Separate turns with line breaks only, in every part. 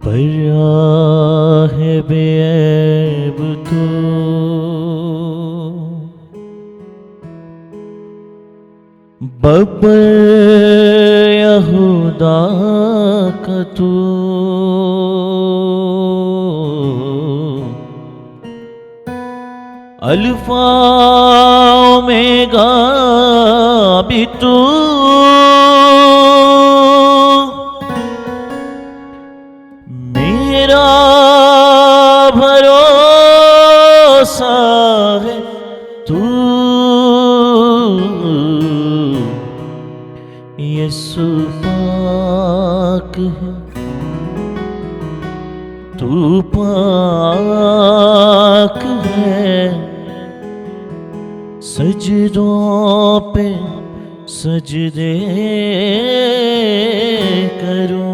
बड़ा है बेऐब तू, बब्बर यहूदा का तू, अल्फा ओमेगा भी तू, मेरा भरोसा है तू, यीशु पाक है तू, पाक है। सजदों पे सजदे करूं,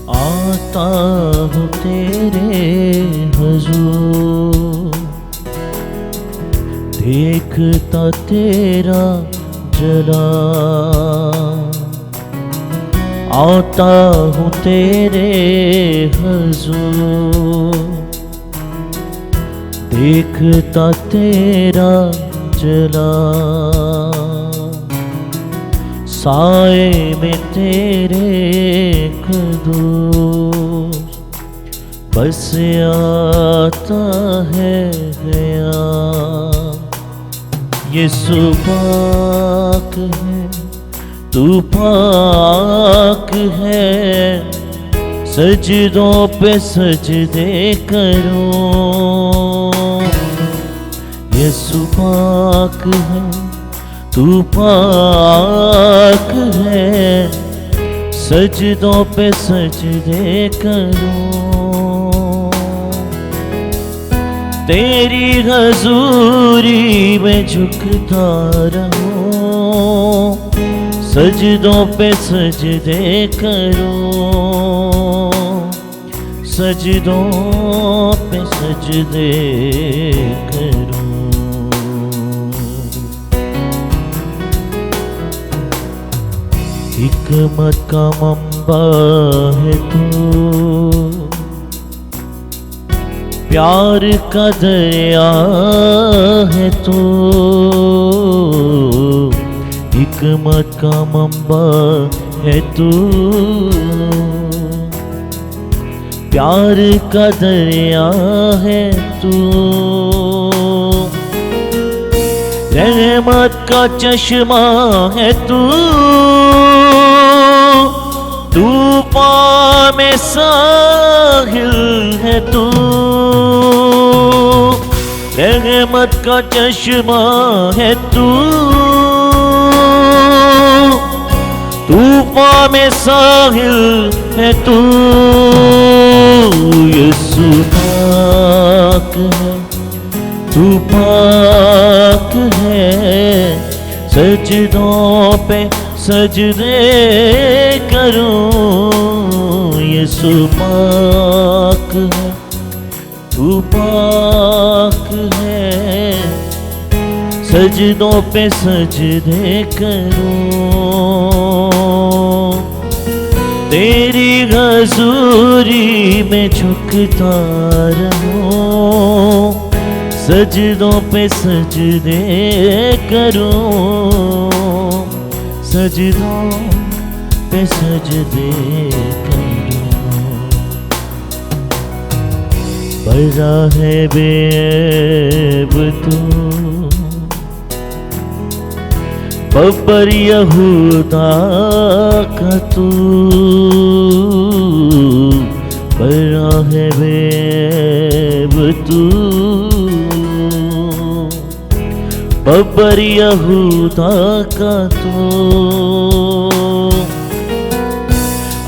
आता हूँ तेरे हुजूर, देखता तेरा जलाल। आता हूँ तेरे हुजूर, देखता तेरा जलाल। साए में तेरे कदूर बस आता है गया। यीशु पाक है तू, पाक है। सजदों पे सजदे करूं, यीशु पाक है तू, पाक है। सजदों पे सजदे करूं, तेरी हजूरी में झुकता रहूं। सजदों पे सजदे करूं, सजदों पे सजदे करूं। हिकमत का मंबा है तू, प्यार का दरिया है तू। हिकमत का मंबा है तू, प्यार का दरिया है तू। रहमत का चश्मा है तू, तूफान में साहिल है तू। रहमत का चश्मा है तू, तूफान में साहिल है तू। यीशु पाक है तू, पाक है। सजदों पे सजदे करूं, यीशु पाक है तू, पाक है। सजदों पे सजदे करूं, तेरी हजूरी में झुकता रहूं। सजदों पे सजदे करूं, सजदों पे सजदे करूं। बड़ा है बेऐब तू, बब्बर यहूदा का तू। बड़ा है बेऐब तू बब्बर यहूदा का तू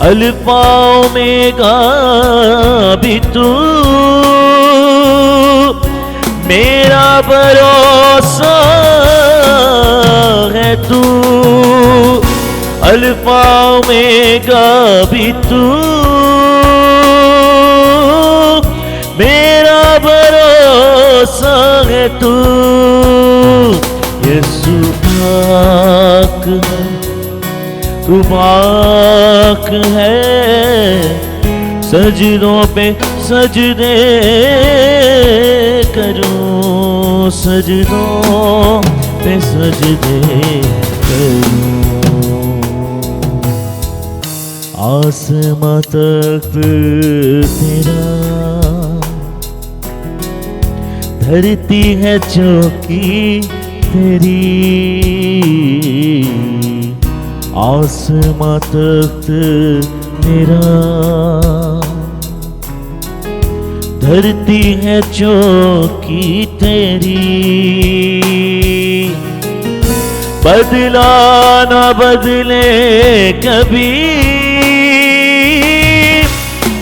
अल्फा ओमेगा भी तू मेरा भरोसा है तू अल्फा ओमेगा भी तू मेरा भरोसा है तू यीशु पाक है तू पाक है सजदों पे सजदे करूं सजदों पे सजदे करूं आसमां तख्त तेरा धरती है चौकी तेरी आसमां तख्त तेरा धरती है चौकी तेरी बदला ना बदले कभी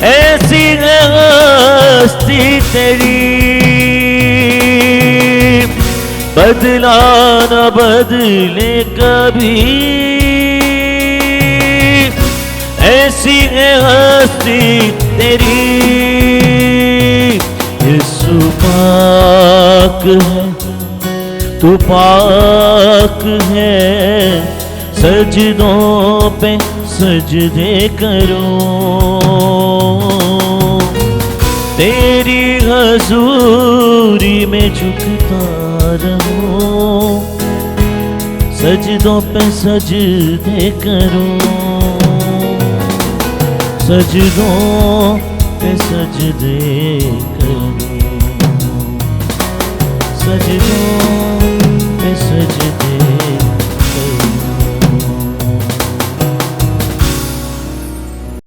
ऐसी है हस्ती तेरी बदला न बदले कभी ऐसी है हस्ती तेरी यीशु पाक है तू पाक है सजदों पे सजदे करूं तेरी हजूरी में झुकता रहूं सजदों पे सजदे करूं सजदों पे सजदे करूं सजदों